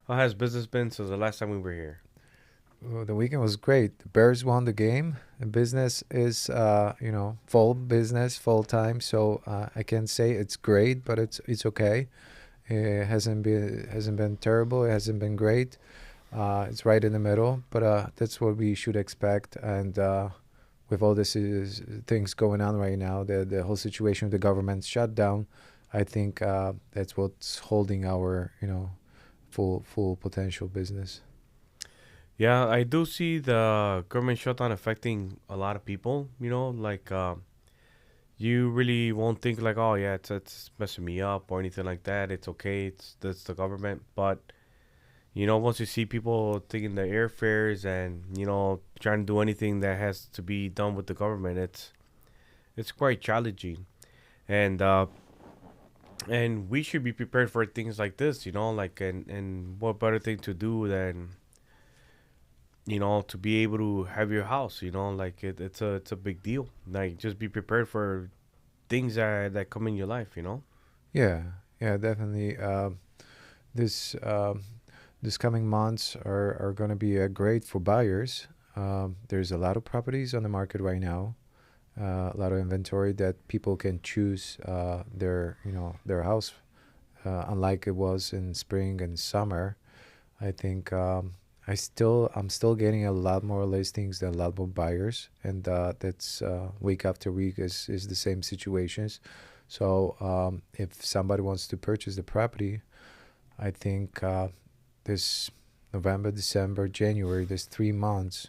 How has business been since the last time we were here? Well, the weekend was great. The Bears won the game. The business is, full business, full time. So I can say it's great, but it's okay. It hasn't been terrible. It hasn't been great. It's right in the middle, but that's what we should expect. And with all this things going on right now, the whole situation with the government shutdown, I think that's what's holding our full potential business. Yeah, I do see the government shutdown affecting a lot of people. You really won't think like, oh yeah, it's messing me up or anything like that. It's okay. It's that's the government. But once you see people taking the airfares and trying to do anything that has to be done with the government, it's quite challenging. And we should be prepared for things like this. And what better thing to do than to be able to have your house, it's a big deal. Like just be prepared for things that come in your life. Yeah, yeah, definitely. This this coming months are going to be great for buyers. There's a lot of properties on the market right now, a lot of inventory that people can choose their house, unlike it was in spring and summer. I think I'm still getting a lot more listings than a lot more buyers, and that's week after week is the same situations. So if somebody wants to purchase the property, I think this November, December, January, this 3 months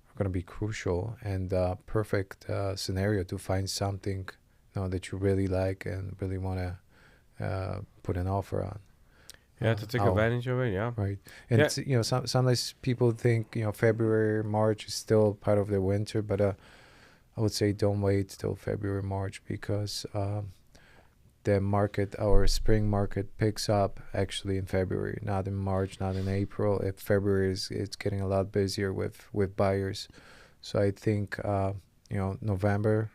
are going to be crucial and perfect scenario to find something that you really like and really want to put an offer on. Yeah, to take I'll advantage of it. Yeah. Right. And Yeah. it's, sometimes people think, February, March is still part of the winter, but I would say don't wait till February, March because the market, our spring market picks up actually in February, not in March, not in April. If February is it's getting a lot busier with buyers. So I think November,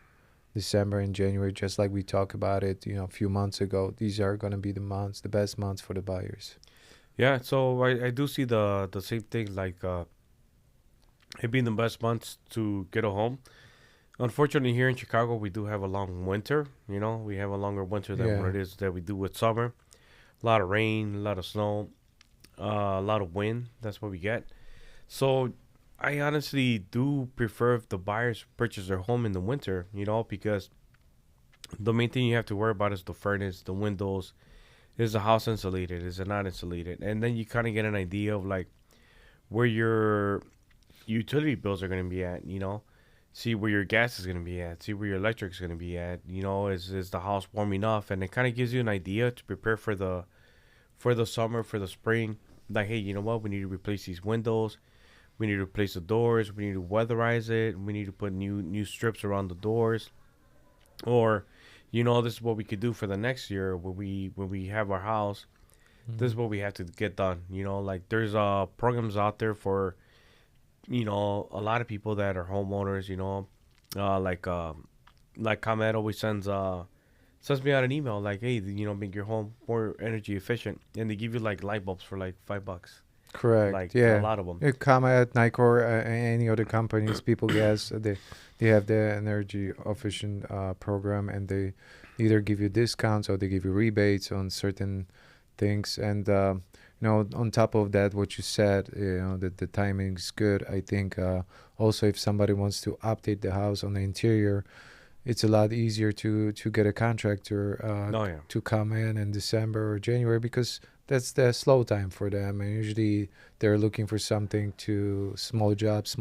December and January, just like we talked about it, a few months ago, these are going to be the best months for the buyers. Yeah. So I do see the same thing. Like it being the best months to get a home. Unfortunately, here in Chicago, we do have a long winter. We have a longer winter than what Yeah. it is that we do with summer. A lot of rain, a lot of snow, a lot of wind. That's what we get. So I honestly do prefer if the buyers purchase their home in the winter, because the main thing you have to worry about is the furnace, the windows. Is the house insulated? Is it not insulated? And then you kind of get an idea of like where your utility bills are going to be at, See where your gas is going to be at. See where your electric is going to be at. Is the house warm enough? And it kind of gives you an idea to prepare for the summer, for the spring. Like, hey, you know what? We need to replace these windows. We need to replace the doors. We need to weatherize it. We need to put new strips around the doors. Or, this is what we could do for the next year when we have our house. This Mhm. is what we have to get done. Like there's programs out there for a lot of people that are homeowners. Like ComEd always sends me out an email like, hey, make your home more energy efficient, and they give you like light bulbs for like $5, Correct. like a Yeah. lot of them. Comet, Nicor, any other companies, People Gas, they have the energy efficient program, and they either give you discounts or they give you rebates on certain things. And on top of that, what you said, that the timing is good. I think also if somebody wants to update the house on the interior, it's a lot easier to get a contractor Oh yeah. to come in December or January because that's the slow time for them. And usually they're looking for something to smaller jobs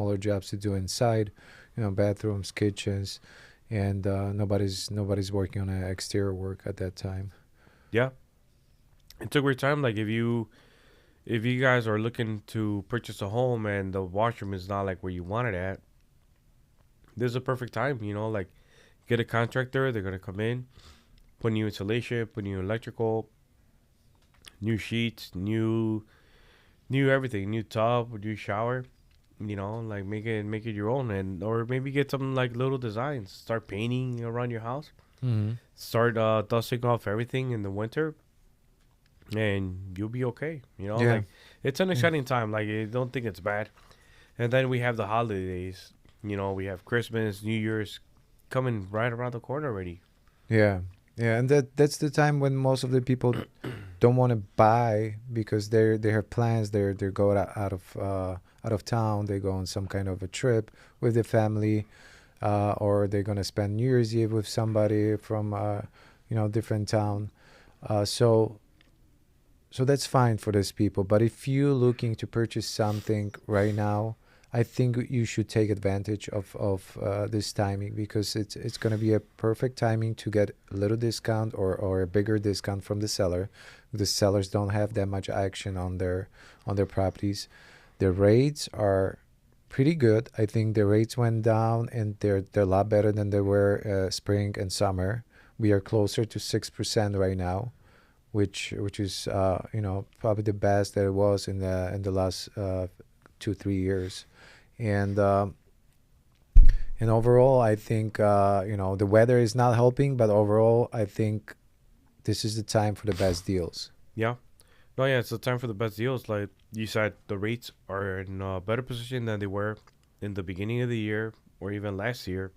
to do inside, bathrooms, kitchens, and nobody's working on exterior work at that time. Yeah, it took your time. Like if you guys are looking to purchase a home and the washroom is not like where you want it at, this is a perfect time. Like get a contractor. They're gonna come in, put new insulation, put new electrical, new sheets, new everything, new tub, new shower. Like make it your own, and or maybe get some like little designs. Start painting around your house. Hmm. Start dusting off everything in the winter, and you'll be okay. Yeah. Like It's an Mm. exciting time. Like I don't think it's bad. And then we have the holidays. We have Christmas, New Year's coming right around the corner already. Yeah, yeah, and that's the time when most of the people don't want to buy because they have plans. They're going out of town. They go on some kind of a trip with the family, or they're gonna spend New Year's Eve with somebody from different town. So that's fine for those people. But if you're looking to purchase something right now, I think you should take advantage of this timing because it's going to be a perfect timing to get a little discount or a bigger discount from the seller. The sellers don't have that much action on their properties. The rates are pretty good. I think the rates went down and they're a lot better than they were spring and summer. We are closer to 6% right now, which is probably the best that it was in the last 2 3 years, and and overall I think the weather is not helping, but overall I think this is the time for the best deals. Yeah. No, yeah, it's the time for the best deals. Like you said, the rates are in a better position than they were in the beginning of the year or even last year.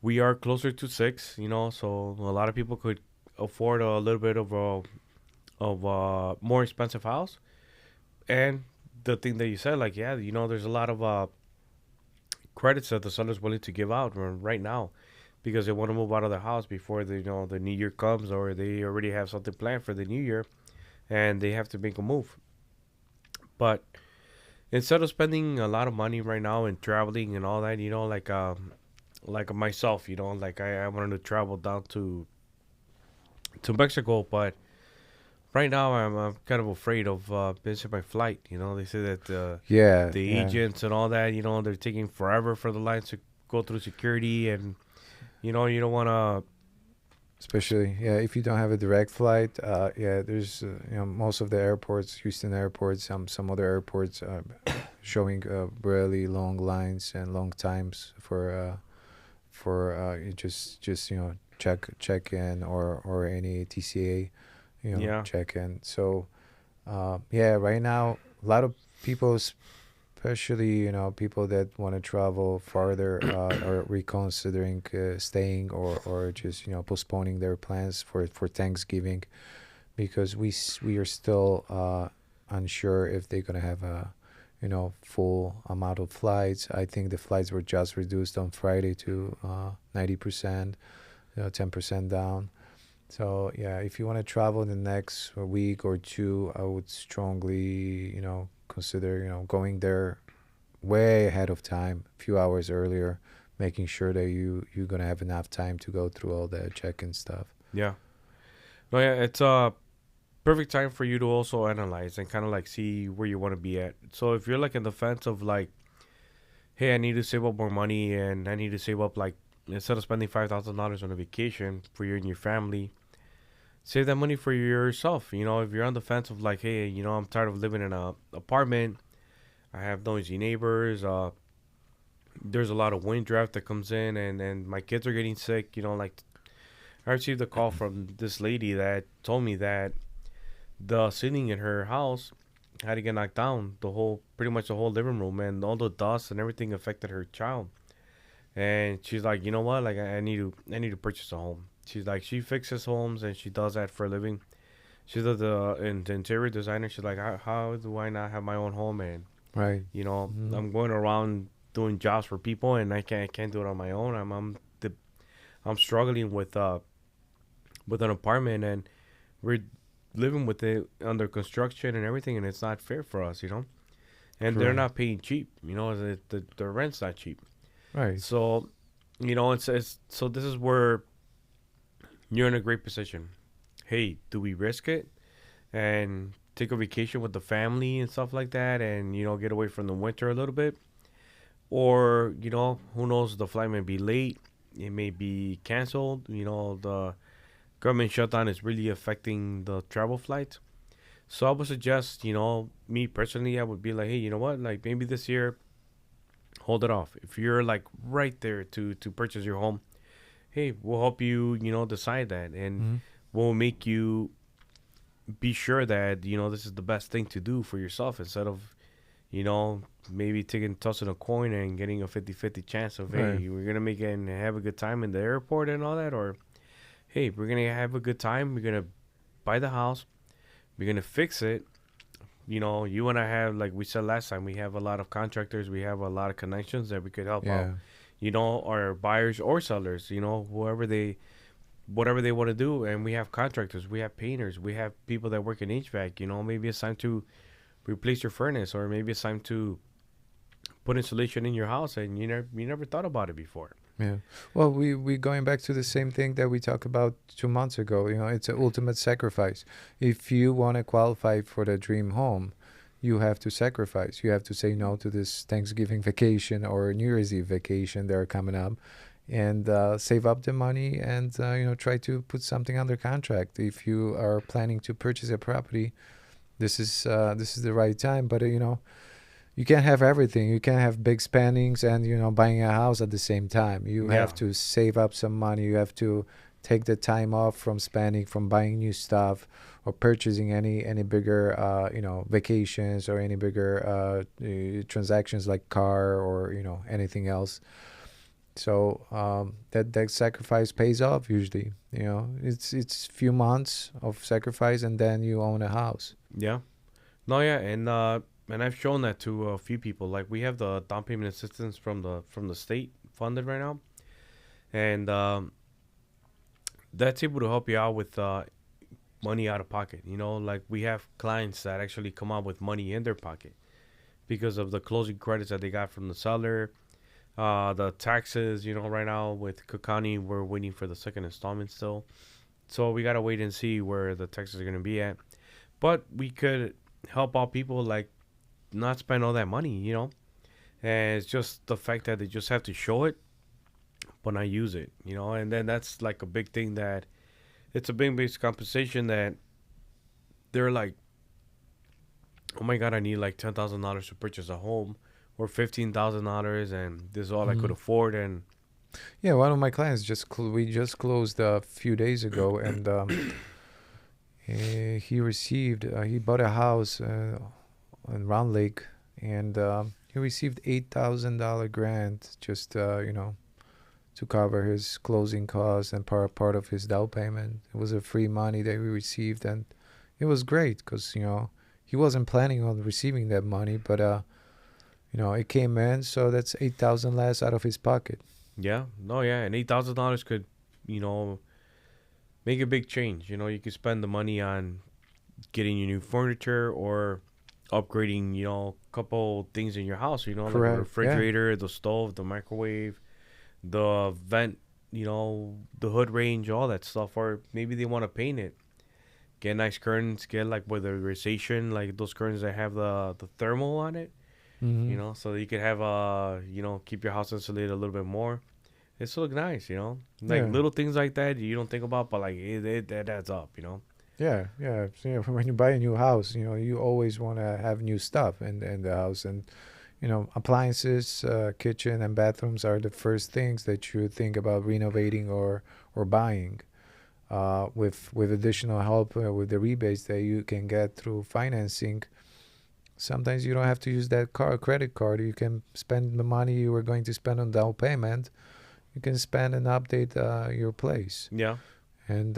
We are closer to six, so a lot of people could afford a little bit of a more expensive house. And the thing that you said, like, yeah, there's a lot of credits that the seller's willing to give out right now because they want to move out of the house before the new year comes, or they already have something planned for the new year and they have to make a move. But instead of spending a lot of money right now and traveling and all that, like myself, like I wanted to travel down to Mexico, but right now I'm kind of afraid of missing my flight. They say that Yeah, the yeah. agents and all that, they're taking forever for the lines to go through security, and you don't want to. Especially, yeah, if you don't have a direct flight, yeah, there's most of the airports, Houston airport, some other airports, showing really long lines and long times for you just check in or any TCA Yeah, check in. So yeah, right now a lot of people, especially people that want to travel farther, are reconsidering staying or just postponing their plans for Thanksgiving because we are still unsure if they're gonna have a full amount of flights. I think the flights were just reduced on Friday to 90%, 10% down. So yeah, if you want to travel in the next week or two, I would strongly consider going there way ahead of time, a few hours earlier, making sure that you're gonna have enough time to go through all the check-in stuff. yeah. No, yeah, it's a perfect time for you to also analyze and kind of like see where you want to be at. So if you're like in the fence of like, hey, I need to save up more money and I need to save up like instead of spending $5,000 on a vacation for you and your family, save that money for yourself. If you're on the fence of like, hey, I'm tired of living in a apartment. I have noisy neighbors. There's a lot of wind draft that comes in, and my kids are getting sick. Like I received a call from this lady that told me that the ceiling in her house had to get knocked down. Pretty much the whole living room, and all the dust and everything affected her child. And she's like, you know what? Like I need to purchase a home. She's like, she fixes homes and she does that for a living. She's the interior designer. She's like, how do I not have my own home? And Right. Hmm. I'm going around doing jobs for people, and I can't do it on my own. I'm struggling with an apartment, and we're living with it under construction and everything, and it's not fair for us. And they're Correct. not paying cheap. The rent's not cheap. Right. So, it's so this is where you're in a great position. Hey, do we risk it and take a vacation with the family and stuff like that, and get away from the winter a little bit? Or who knows, the flight may be late, it may be canceled. The government shutdown is really affecting the travel flights. So I would suggest, me personally, I would be like, hey, you know what, like maybe this year, hold it off. If you're like right there to purchase your home, hey, we'll help you, decide that, and Hmm. we'll make you be sure that this is the best thing to do for yourself instead of maybe taking tossing a coin and getting a 50-50 chance of, Right. hey, we're gonna make it and have a good time in the airport and all that, or hey, we're gonna have a good time, we're gonna buy the house, we're gonna fix it. You and I have, like we said last time, we have a lot of contractors, we have a lot of connections that we could help out. Yeah. Our buyers or sellers, whatever they want to do, and we have contractors, we have painters, we have people that work in HVAC. Maybe it's time to replace your furnace, or maybe it's time to put insulation in your house, and you never thought about it before. Yeah. Well, we going back to the same thing that we talked about 2 months ago. It's an ultimate sacrifice. If you want to qualify for the dream home, you have to sacrifice. You have to say no to this Thanksgiving vacation or New Year's Eve vacation that are coming up, and save up the money, and try to put something under contract. If you are planning to purchase a property, this is the right time. But you can't have everything. You can't have big spendings and buying a house at the same time. You Yeah. have to save up some money. You have to take the time off from spending, from buying new stuff, or purchasing any bigger vacations, or any bigger transactions like car, or anything else. So that sacrifice pays off usually. It's few months of sacrifice, and then you own a house. Yeah. No, yeah, and I've shown that to a few people. Like, we have the down payment assistance from the state funded right now, and that's able to help you out with money out of pocket. Like, we have clients that actually come out with money in their pocket because of the closing credits that they got from the seller. The taxes, right now with Cook County, we're waiting for the second installment still. So we gotta wait and see where the taxes are gonna be at. But we could help out people, like, not spend all that money. And it's just the fact that they just have to show it, but not use it. And then that's like a big thing, that it's a big base compensation that they're like, oh my God, I need like $10,000 to purchase a home, or $15,000, and this is all I could Mhm. afford. And Yeah, one of my clients we just closed a few days ago, and he bought a house in Round Lake, and he received $8,000 grant, just to cover his closing costs and part of his down payment. It was a free money that we received, and it was great because he wasn't planning on receiving that money, but it came in, so that's 8,000 less out of his pocket. yeah, no, yeah, and $8,000 could, you know, make a big change. You could spend the money on getting you new furniture, or upgrading, a couple things in your house. Like a Correct. Yeah. refrigerator, the stove, the microwave, the vent, the hood range, all that stuff. Or maybe they want to paint it. Get nice curtains. Get like weatherization, like those curtains that have the thermal on it. Hmm. So that you could have keep your house insulated a little bit more. It's look nice. Like Yeah. little things like that you don't think about, but like that adds up. Yeah, yeah. So, when you buy a new house, you always want to have new stuff in the house, and appliances, kitchen and bathrooms are the first things that you think about renovating or buying. With additional help with the rebates that you can get through financing, sometimes you don't have to use that credit card. You can spend the money you were going to spend on down payment. You can spend and update your place. Yeah. And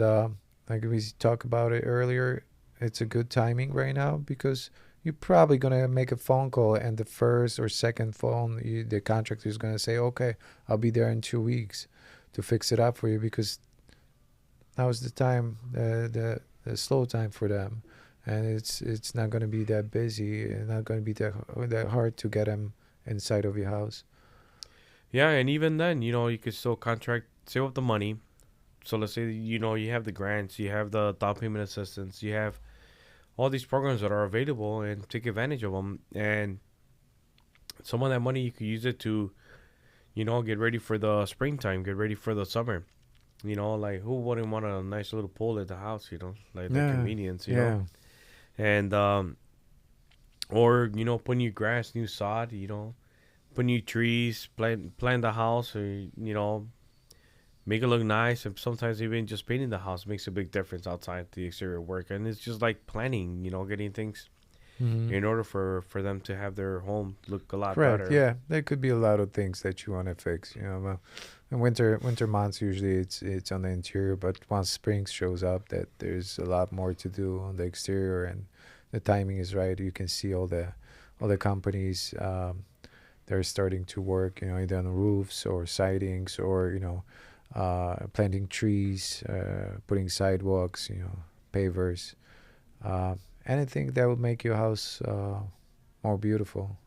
like we talked about it earlier, it's a good timing right now because you're probably gonna make a phone call, and the first or second phone, the contractor is gonna say, "Okay, I'll be there in 2 weeks to fix it up for you," because now is the time, the slow time for them, and it's not gonna be that busy, and not gonna be that hard to get them inside of your house. Yeah, and even then, you could still contract, save up the money. So let's say, you have the grants, you have the down payment assistance, you have all these programs that are available, and take advantage of them. And some of that money you could use it to, get ready for the springtime, get ready for the summer. Like, who wouldn't want a nice little pool at the house, like the Yeah, convenience. yeah, And or put new grass, new sod, put new trees, plant the house, or make it look nice, and sometimes even just painting the house makes a big difference outside the exterior work. And it's just like planning, getting things Hmm. in order for them to have their home look a lot Correct. better. Yeah, there could be a lot of things that you want to fix. Well, in winter months usually it's on the interior, but once spring shows up, that there's a lot more to do on the exterior, and the timing is right. You can see all the companies they're starting to work. Either on roofs or sidings or planting trees, putting sidewalks. Pavers, uh, anything that will make your house more beautiful.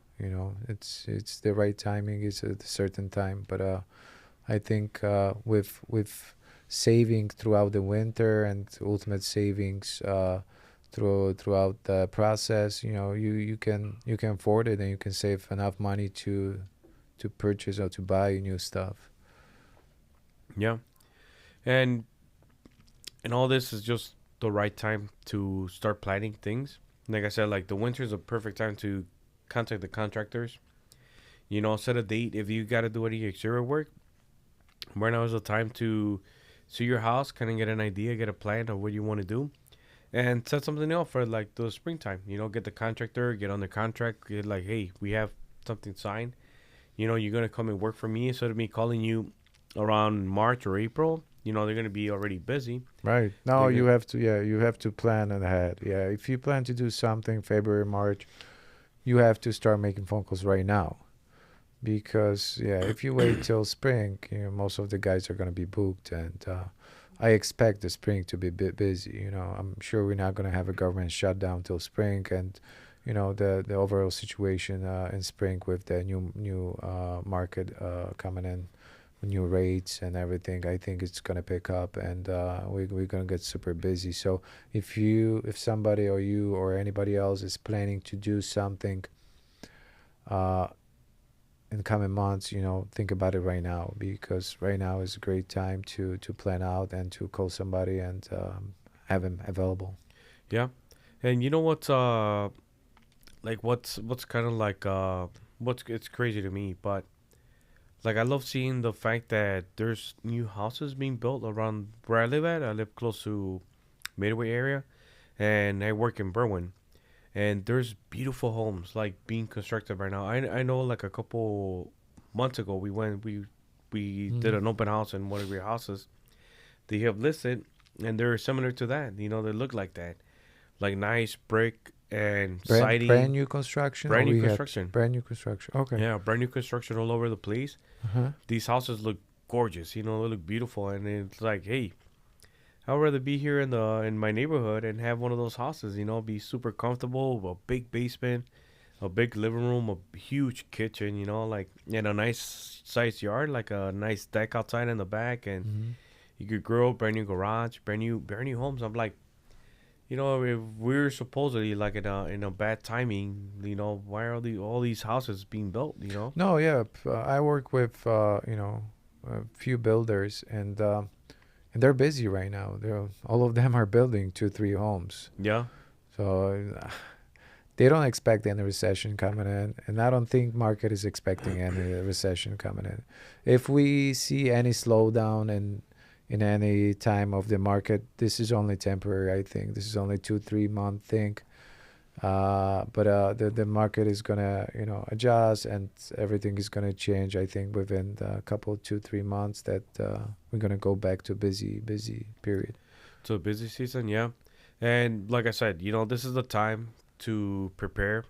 It's the right timing. It's at a certain time, but I think with saving throughout the winter and ultimate savings throughout the process, you can afford it, and you can save enough money to purchase or to buy new stuff. Yeah, and all this is just the right time to start planning things. Like I said, like the winter is a perfect time to contact the contractors. Set a date if you got to do any exterior work. Right now is the time to see your house, kind of get an idea, get a plan of what you want to do, and set something else for like the springtime. Get the contractor, get on the contract, get like, hey, we have something signed. You're gonna come and work for me instead of me calling you around March or April. They're gonna be already busy. Right. They're Now gonna, you have to plan ahead. Yeah, if you plan to do something February, March, you have to start making phone calls right now. Because yeah, if you wait till spring, most of the guys are going to be booked, and I expect the spring to be a bit busy. I'm sure we're not going to have a government shutdown till spring, and the overall situation in spring with the new market coming in, new rates and everything. I think it's going to pick up, and we're going to get super busy. So if somebody or you or anybody else is planning to do something uh, in coming months, think about it right now, because right now is a great time to plan out and to call somebody and have him available. yeah, and you know what's like what's kind of like what's it's crazy to me, but like I love seeing the fact that there's new houses being built around where I live at. I live close to Midway area, and I work in Berwyn. And there's beautiful homes like being constructed right now. I know like a couple months ago we did Hmm. an open house in one of your houses. They have listed, and they're similar to that. They look like that, like nice brick and Brand siding, new construction or brand new rehab? construction. Brand new construction. Okay. Yeah, brand new construction all over the place. Uh-huh. These houses look gorgeous. They look beautiful, and it's like, hey, I'd rather be here in my neighborhood and have one of those houses. Be super comfortable, a big basement, a big living room, a huge kitchen. Like and a nice sized yard, like a nice deck outside in the back, and Hmm. you could grow brand new garage, brand new homes. I'm like, if we're supposedly like in a bad timing, why are all these houses being built? No, yeah, I work with a few builders, and they're busy right now. They're all of them are building 2 3 homes. Yeah, So they don't expect any recession coming in, and I don't think market is expecting any recession coming in. If we see any slowdown in any time of the market, this is only temporary. I think this is only 2 3 month thing. But the market is gonna adjust, and everything is gonna change. I think within a couple 2 3 months that we're gonna go back to busy period. it's a busy season. Yeah, and like I said, this is the time to prepare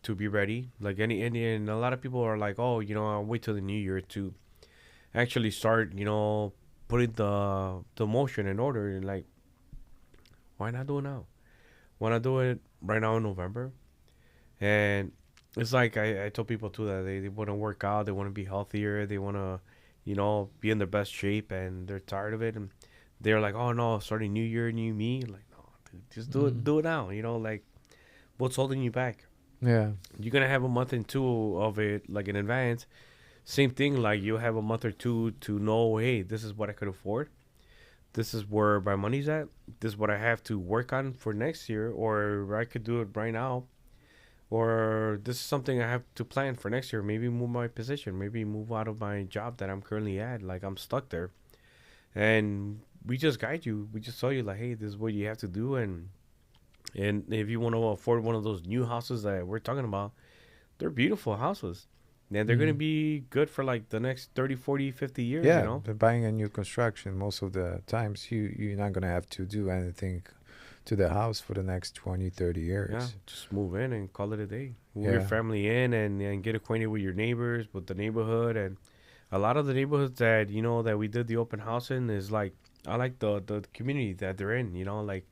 to be ready. Like any and a lot of people are like, oh, I'll wait till the new year to actually start, putting the motion in order. And like, why not do it now? Why not do it right now in November? And it's like I told people too that they want to work out, they want to be healthier, they want to, be in their best shape, and they're tired of it, and they're like, oh no, starting new year, new me. Like, no, dude, just Mm. do it now. Like, what's holding you back? Yeah. You're gonna have a month and two of it like in advance. Same thing, like you have a month or two to know, hey, this is what I could afford. This is where my money's at. This is what I have to work on for next year, or I could do it right now. Or this is something I have to plan for next year. Maybe move my position. Maybe move out of my job that I'm currently at. Like I'm stuck there. and we just guide you. We just tell you like, hey, this is what you have to do, and if you want to afford one of those new houses that we're talking about, they're beautiful houses. And they're going to Mm. be good for like the next 30, 40, 50 years, you Yeah, know? but buying a new construction, most of the times you're not gonna have to do anything to the house for the next 20, 30 Yeah, years. just move in and call it a day. Move your Yeah. family in and get acquainted with your neighbors, with the neighborhood. And a lot of the neighborhoods that, that we did the open house in is like, I like the community that they're in, like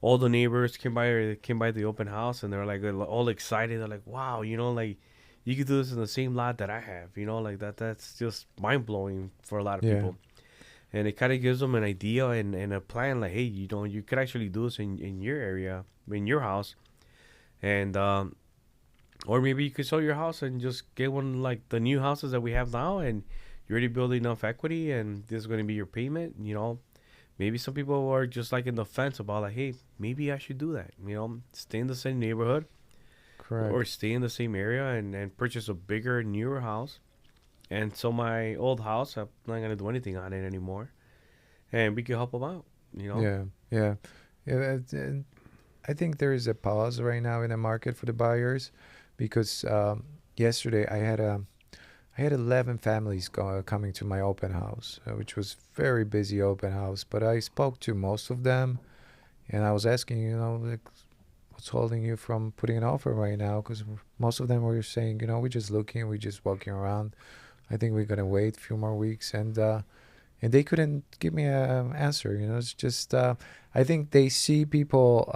all the neighbors came by the open house and they're like all excited. They're like, wow, like you could do this in the same lot that I have, like that's just mind blowing for a lot of Yeah. people. And it kind of gives them an idea and a plan like, hey, you could actually do this in your area, in your house. And or maybe you could sell your house and just get one like the new houses that we have now, and you're already building enough equity and this is going to be your payment. Maybe some people are just like in the fence about like, hey, maybe I should do that, stay in the same neighborhood or Correct. stay in the same area and purchase a bigger newer house. And so my old house, I'm not going to do anything on it anymore, and we can help them out, you know Yeah. Yeah. Yeah. And I think there is a pause right now in the market for the buyers because yesterday I had 11 families coming to my open house, which was very busy open house. But I spoke to most of them, and I was asking, like, what's holding you from putting an offer right now? Because most of them were saying, we're just looking, we're just walking around. I think we're gonna wait a few more weeks, and they couldn't give me an answer. It's just I think they see people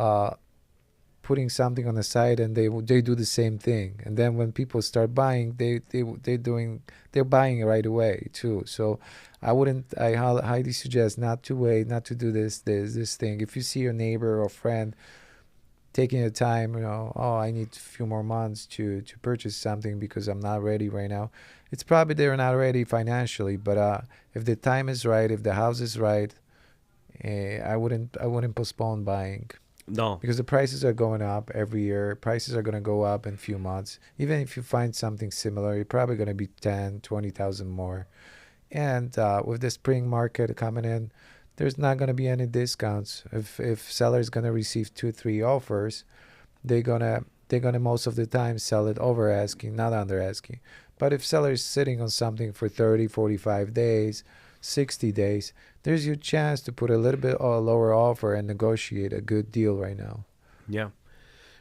putting something on the side and they do the same thing, and then when people start buying, they're buying right away too. So I highly suggest not to wait, not to do this thing. If you see your neighbor or friend taking the time, oh, I need a few more months to purchase something because I'm not ready right now, it's probably they're not ready financially. But if the time is right, if the house is right, I wouldn't postpone buying no. because the prices are going up every year. Prices are going to go up in a few months. Even if you find something similar, you're probably going to be 10, 20,000 more. And with the spring market coming in, there's not going to be any discounts. If seller's going to receive 2, 3 offers, they're gonna most of the time sell it over asking, not under asking. But if seller's sitting on something for 30, 45 days, 60 days, there's your chance to put a little bit of a lower offer and negotiate a good deal right now. Yeah.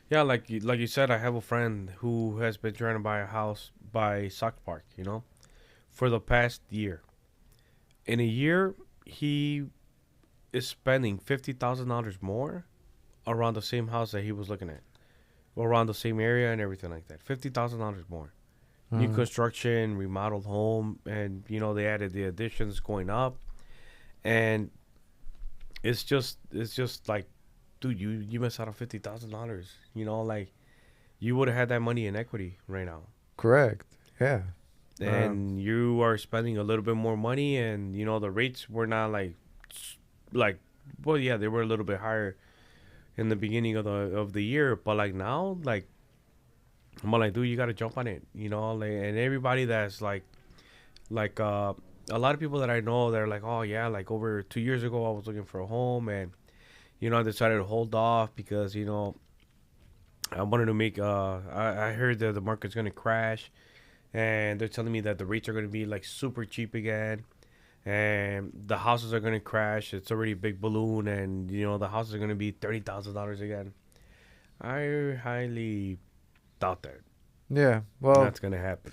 Yeah, like you said, I have a friend who has been trying to buy a house by Sox Park, for the past year. In a year, he is spending $50,000 more around the same house that he was looking at, around the same area and everything like that. $50,000 more. New Mm, construction, remodeled home, and they added the additions going up, and it's just like, dude, you missed out on $50,000. Like you would have had that money in equity right now, correct. Yeah. Uh, and you are spending a little bit more money, and the rates were not like, well, yeah, they were a little bit higher in the beginning of the year, but like now, like I'm like, dude, you gotta jump on it, like, and everybody that's like a lot of people that I know, they're like, oh yeah, like over 2 years ago, I was looking for a home, and I decided to hold off because I wanted to make. I heard that the market's gonna crash, and they're telling me that the rates are gonna be like super cheap again, and the houses are gonna crash. It's already a big balloon, and the houses are gonna be $30,000 again. I highly doubt that yeah. Well, that's gonna happen.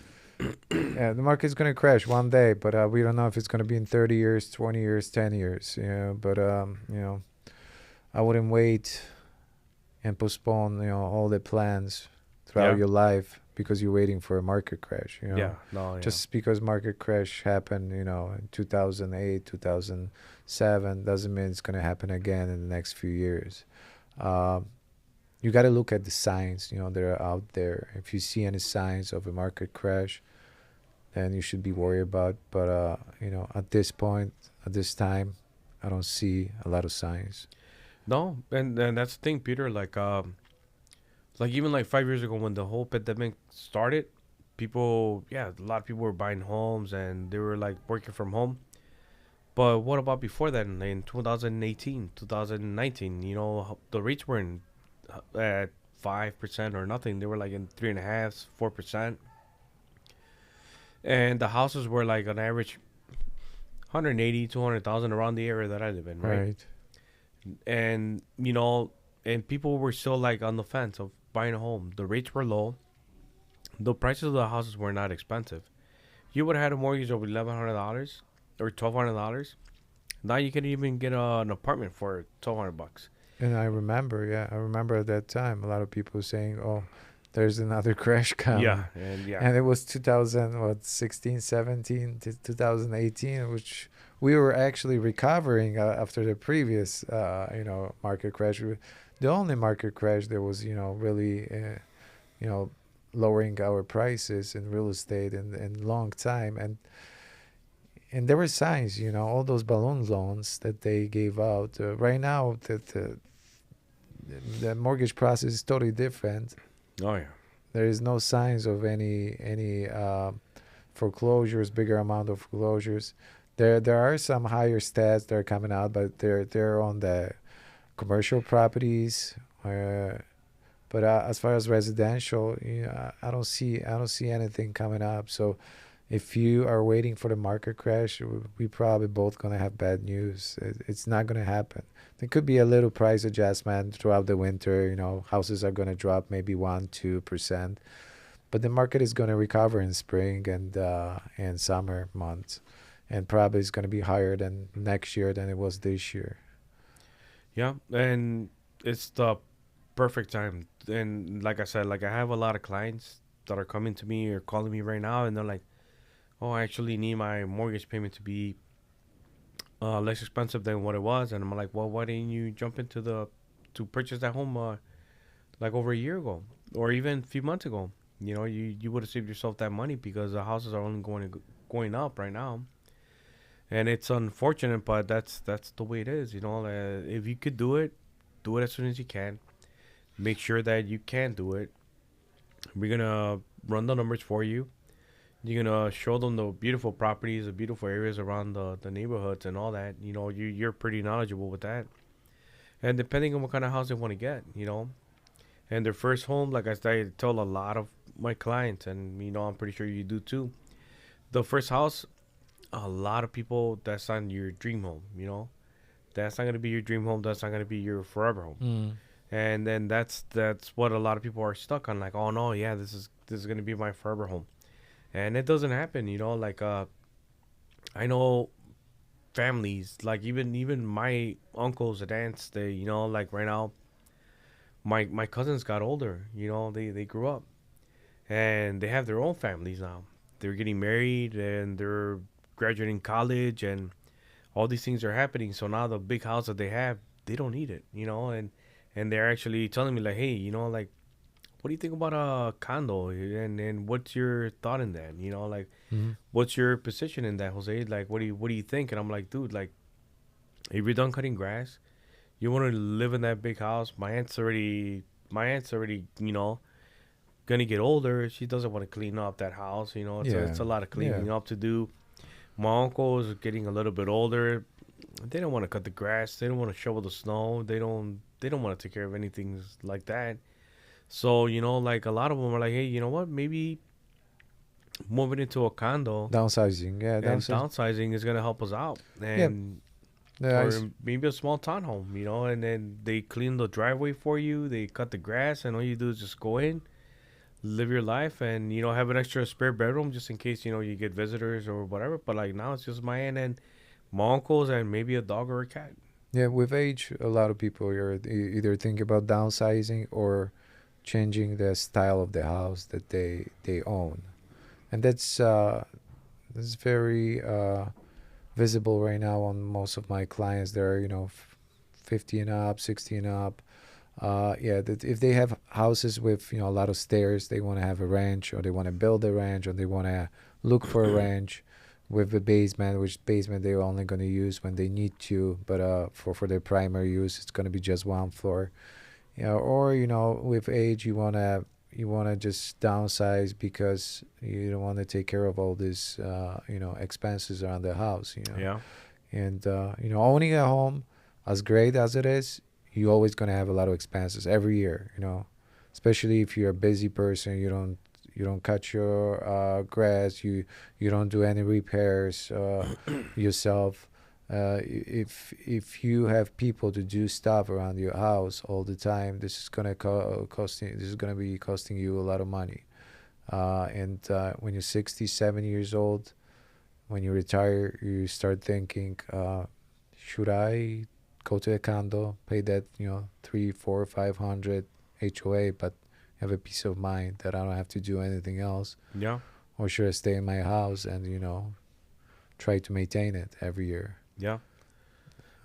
yeah, the market's going to crash one day, but we don't know if it's going to be in 30 years, 20 years, 10 years. But I wouldn't wait and postpone, all the plans throughout Yeah, your life because you're waiting for a market crash. yeah, no, yeah, Just because market crash happened, in 2008, 2007, doesn't mean it's going to happen again in the next few years. Um, you got to look at the signs, that are out there. If you see any signs of a market crash, then you should be worried about. But at this point, at this time, I don't see a lot of signs. no, and that's the thing, Peter. Like even like 5 years ago when the whole pandemic started, people, yeah, a lot of people were buying homes and they were like working from home. But what about before then, in 2018, 2019? The rates were in at 5% or nothing. They were like in 3.5, 4%, and the houses were like on average 180, 200,000 around the area that I live in, right? Right. And and people were still like on the fence of buying a home. The rates were low. The prices of the houses were not expensive. You would have had a mortgage of $1,100 or $1,200. Now you can even get an apartment for $1,200. And I remember, yeah, I remember at that time a lot of people saying, "Oh, there's another crash Yeah, coming," and yeah, and it was 2000, what, 16, 17 to 2018, which we were actually recovering after the previous, market crash. The only market crash that was, really, you know, lowering our prices in real estate in long time, and there were signs, all those balloon loans that they gave out. Right now, that the mortgage process is totally different. oh yeah, There is no signs of any foreclosures, bigger amount of foreclosures. There are some higher stats that are coming out, but they're on the commercial properties. But as far as residential, I don't see anything coming up. So if you are waiting for the market crash, we probably both gonna have bad news. It's not gonna happen. There could be a little price adjustment throughout the winter. Houses are gonna drop maybe 1-2%, but the market is gonna recover in spring and summer months, and probably it's gonna be higher than next year than it was this year. yeah, and it's the perfect time. And like I said, like I have a lot of clients that are coming to me or calling me right now, and they're like, "Oh, I actually need my mortgage payment to be less expensive than what it was." And I'm like, "Well, why didn't you jump into the to purchase that home like over a year ago or even a few months ago? You would have saved yourself that money because the houses are only going up right now." And it's unfortunate, but that's the way it is. If you could do it as soon as you can. Make sure that you can do it. We're gonna run the numbers for you. You're gonna show them the beautiful properties, the beautiful areas around the neighborhoods and all that. You're pretty knowledgeable with that. And depending on what kind of house they want to get, and their first home, like I tell a lot of my clients, and I'm pretty sure you do too. The first house, a lot of people, that's not your dream home. That's not gonna be your dream home. That's not gonna be your forever home. Mm. And then that's what a lot of people are stuck on. Like, oh no, yeah, this is gonna be my forever home, and it doesn't happen. Like I know families, like even my uncles and aunts. They like right now, my cousins got older. They grew up and they have their own families now. They're getting married and they're graduating college and all these things are happening. So now the big house that they have, they don't need it. And they're actually telling me like, hey, like, what do you think about a condo? And what's your thought in that? Like, Mm-hmm. what's your position in that, Jose? Like, what do you think? And I'm like, dude, like, if you're done cutting grass, you want to live in that big house. My aunt's already, gonna get older. She doesn't want to clean up that house. Yeah. It's a lot of Yeah. cleaning up to do. My uncle is getting a little bit older. They don't want to cut the grass. They don't want to shovel the snow. They don't want to take care of anything like that. So, like a lot of them are like, hey, you know what? Maybe moving into a condo Downsizing. Yeah. and Downsizing. downsizing is gonna help us out. Yeah. And Yeah. or maybe a small townhome, and then they clean the driveway for you. They cut the grass, and all you do is just go in, live your life, and have an extra spare bedroom just in case you get visitors or whatever. But like now, it's just my aunt and my uncles and maybe a dog or a cat. Yeah. With age, a lot of people are either thinking about downsizing or changing the style of the house that they own, and that's very visible right now on most of my clients. They're 50 and up, 60 and up. Yeah, that if they have houses with a lot of stairs, they want to have a ranch, or they want to build a ranch, or they want to look for a ranch with a basement, which basement they're only going to use when they need to, but for their primary use, it's going to be just one floor. Or with age, you wanna just downsize because you don't want to take care of all these expenses around the house. Yeah. And owning a home, as great as it is, you're always gonna have a lot of expenses every year. Especially if you're a busy person, you don't cut your grass, you don't do any repairs yourself. If you have people to do stuff around your house all the time, this is gonna this is gonna be costing you a lot of money. And when you're 60, 70 years old, when you retire, you start thinking, should I go to a condo, pay that, 3, 4, 500 HOA, but have a peace of mind that I don't have to do anything else, Yeah. or should I stay in my house and try to maintain it every year? Yeah.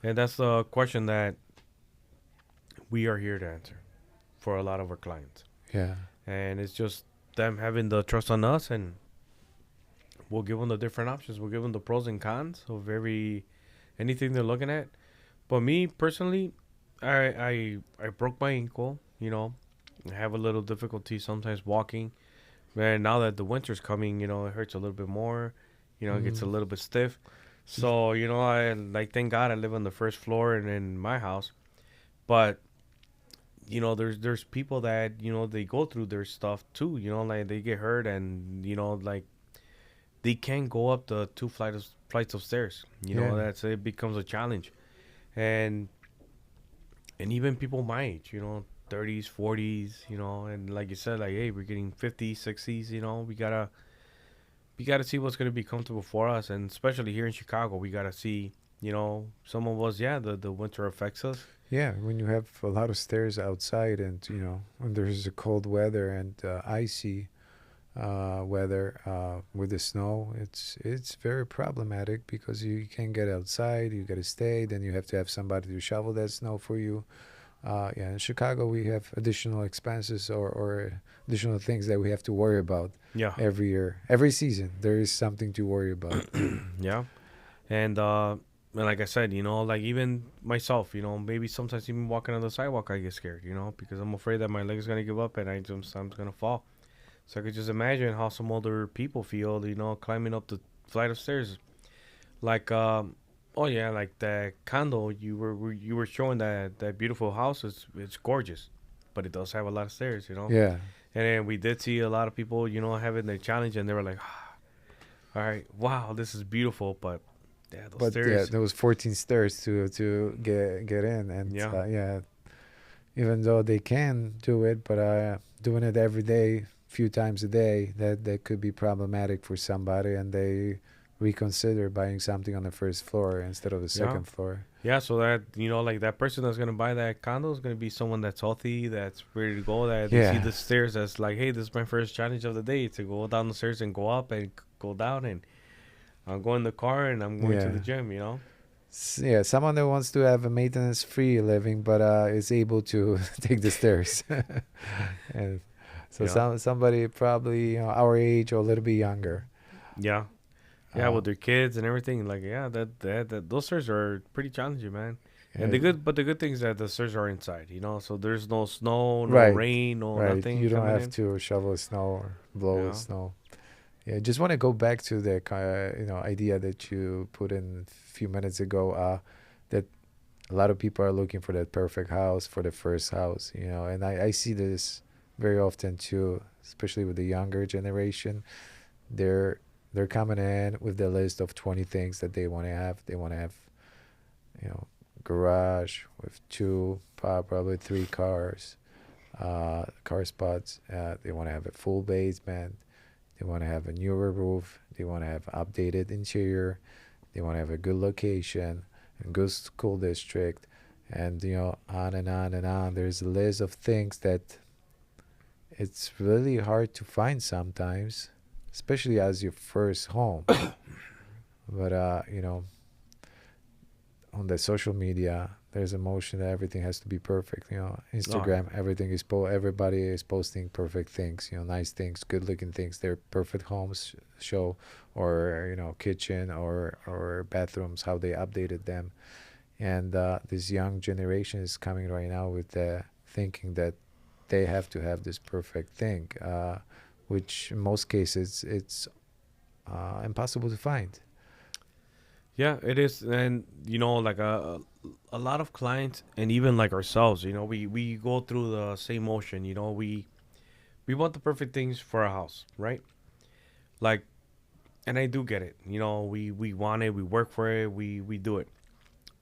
And that's the question that we are here to answer for a lot of our clients. Yeah, And it's just them having the trust on us, and we'll give them the different options. We'll give them the pros and cons of anything they're looking at. But me personally, I broke my ankle. I have a little difficulty sometimes walking. And now that the winter's coming, it hurts a little bit more. It gets a mm, little bit stiff. So I like, thank God I live on the first floor and in my house. But there's people that they go through their stuff too. Like they get hurt, and like they can't go up the two flights of stairs. yeah, That's it becomes a challenge. And and even people my age, 30s, 40s, and like you said, like, hey, we're getting 50s, 60s. We gotta see what's gonna be comfortable for us, and especially here in Chicago, we gotta see. Some of us, yeah, the winter affects us. yeah. When you have a lot of stairs outside, and when there's a cold weather and icy weather with the snow, it's very problematic because you can't get outside. You got to stay. Then you have to have somebody to shovel that snow for you. Yeah, in Chicago we have additional expenses or additional things that we have to worry about Yeah, every year, every season. There is something to worry about. yeah. And like I said, like even myself, maybe sometimes even walking on the sidewalk, I get scared, because I'm afraid that my leg's gonna give up and I'm gonna fall. So I could just imagine how some other people feel, climbing up the flight of stairs. Like, oh yeah, like that condo you were showing, that beautiful house. It's gorgeous, but it does have a lot of stairs. Yeah, And then we did see a lot of people, having their challenge, and they were like, all right, wow, this is beautiful, but yeah, those but yeah, stairs. there was 14 stairs to get in, and Yeah, yeah, even though they can do it, but doing it every day, few times a day, that could be problematic for somebody, and they reconsider buying something on the first floor instead of the yeah. second floor. Yeah, so that like that person that's gonna buy that condo is gonna be someone that's healthy, that's ready to go. That they see Yeah, the stairs as like, hey, this is my first challenge of the day, to go down the stairs and go up and go down, and I'm going in the car and I'm going to yeah. the gym. Yeah, someone that wants to have a maintenance-free living, but is able to take the stairs. And so Yeah, somebody probably our age or a little bit younger. yeah, yeah, Uh, with their kids and everything. Like, yeah, that those stairs are pretty challenging, man. And yeah, but the good thing is that the stairs are inside, so there's no snow, no right, rain, no right. nothing You don't coming have in. to shovel snow or blow Yeah, snow. Yeah, just want to go back to the idea that you put in a few minutes ago. That a lot of people are looking for that perfect house for the first house. And I see this very often too, especially with the younger generation. They're they're coming in with the list of 20 things that they want to have. They want to have, you know, garage with two, probably three cars, car spots. They want to have a full basement. They want to have a newer roof. They want to have updated interior. They want to have a good location, a good school district, and on and on and on. There's a list of things that it's really hard to find sometimes, especially as your first home. But on the social media, there's a motion that everything has to be perfect. oh Instagram, everything is everybody is posting perfect things. Nice things, good looking things. Their perfect homes show, or kitchen or bathrooms, how they updated them. And this young generation is coming right now with the thinking that they have to have this perfect thing, which in most cases it's impossible to find. Yeah, it is, and like a lot of clients, and even like ourselves, we go through the same motion. We want the perfect things for our house, right? Like, and I do get it. We want it, we work for it, we do it.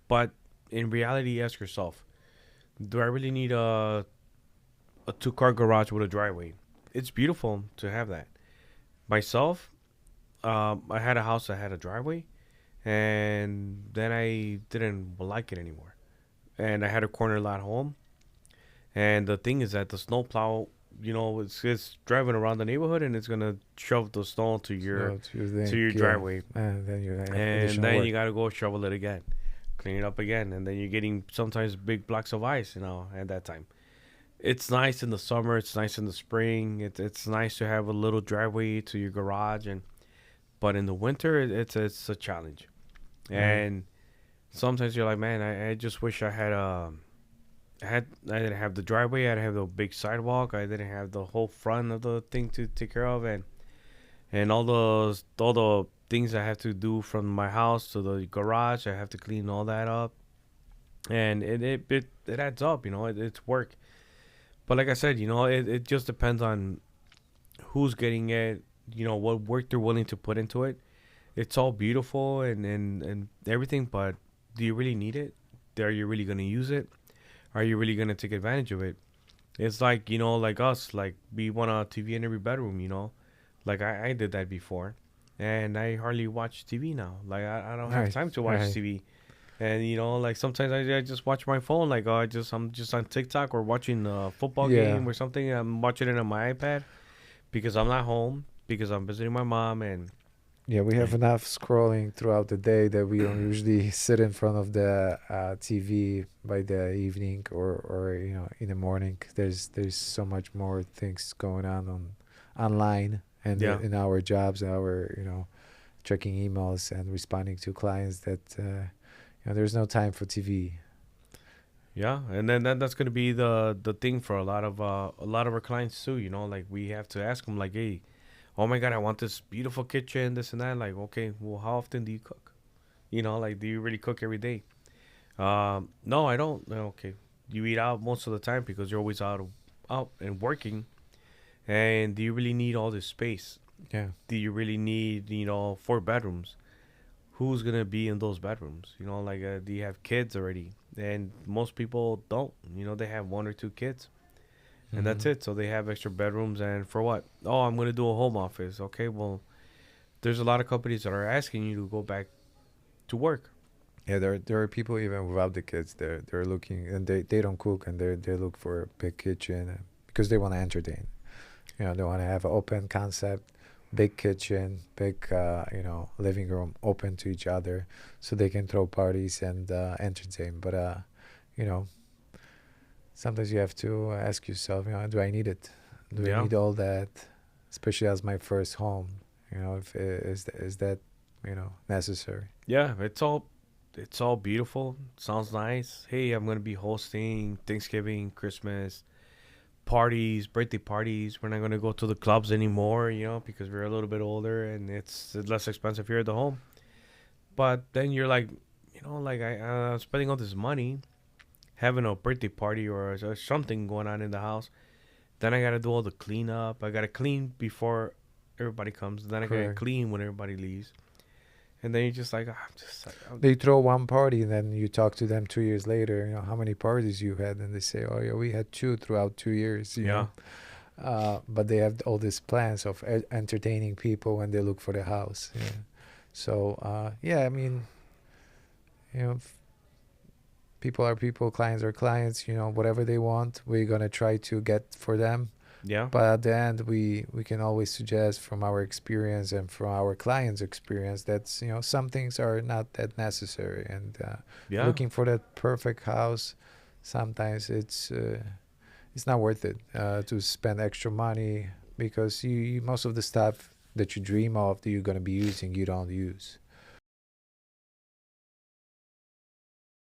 But in reality, ask yourself, do I really need a two-car garage with a driveway? It's beautiful to have that. Myself, I had a house that had a driveway, and then I didn't like it anymore. And I had a corner lot home, and the thing is that the snowplow, it's driving around the neighborhood, and it's gonna shove the snow to your So you to think, your yeah, driveway, and then you have and additional then work. you gotta go shovel it again, clean it up again, and then you're getting sometimes big blocks of ice, at that time. It's nice in the summer. It's nice in the spring. It's nice to have a little driveway to your garage, and but in the winter, it's a challenge. Right. And sometimes you're like, man, I just wish I didn't have the driveway. I didn't have the big sidewalk. I didn't have the whole front of the thing to take care of, and all the things I have to do from my house to the garage. I have to clean all that up, and it adds up. It's work. But like I said, it just depends on who's getting it. What work they're willing to put into it. It's all beautiful and everything, but do you really need it? Are you really gonna use it? Are you really gonna take advantage of it? It's like like us, like we want a TV in every bedroom. Like I did that before, and I hardly watch TV now. Like I don't have Right. time to watch Right. TV, and like sometimes I just watch my phone. Like I'm just on TikTok or watching a football Yeah. game or something. I'm watching it on my iPad because I'm not home because I'm visiting my mom and Yeah, we have enough scrolling throughout the day that we don't usually sit in front of the TV by the evening or in the morning. There's so much more things going on online and yeah. in our jobs, our checking emails and responding to clients that there's no time for TV. Yeah, and then that's gonna be the thing for a lot of our clients too. Like we have to ask them like, hey, oh my god, I want this beautiful kitchen, this and that. Like, okay, well, how often do you cook? Like, do you really cook every day? No, I don't. Okay, you eat out most of the time because you're always out and working. And do you really need all this space? Yeah. Do you really need four bedrooms? Who's gonna be in those bedrooms? Like, do you have kids already? And most people don't. They have one or two kids, and that's Hmm. it. So they have extra bedrooms, and for what? Oh, I'm gonna do a home office. Okay, well, there's a lot of companies that are asking you to go back to work. Yeah, there are people even without the kids. They're looking and they don't cook and they look for a big kitchen because they want to entertain. They want to have an open concept, big kitchen, big living room open to each other, so they can throw parties and entertain. But you know, sometimes you have to ask yourself, do I need it? Do I Yeah, need all that? Especially as my first home, if is that necessary? yeah. It's all beautiful. Sounds nice. Hey, I'm gonna be hosting Thanksgiving, Christmas parties, birthday parties. We're not gonna go to the clubs anymore, because we're a little bit older and it's less expensive here at the home. But then you're like, like I'm spending all this money having a birthday party or something going on in the house. Then I gotta do all the cleanup. I gotta clean before everybody comes. Then I gotta Correct. clean when everybody leaves. And then you're just like, They throw one party and then you talk to them 2 years later, how many parties you had, and they say, oh yeah, we had two throughout 2 years, yeah, but they have all these plans of entertaining people when they look for the house. Yeah. So yeah, I mean, f- people are people, clients are clients. Whatever they want, we're gonna try to get for them. yeah, But at the end, we can always suggest from our experience and from our clients' experience that some things are not that necessary. And yeah, looking for that perfect house, sometimes it's not worth it to spend extra money because you most of the stuff that you dream of that you're gonna be using, you don't use.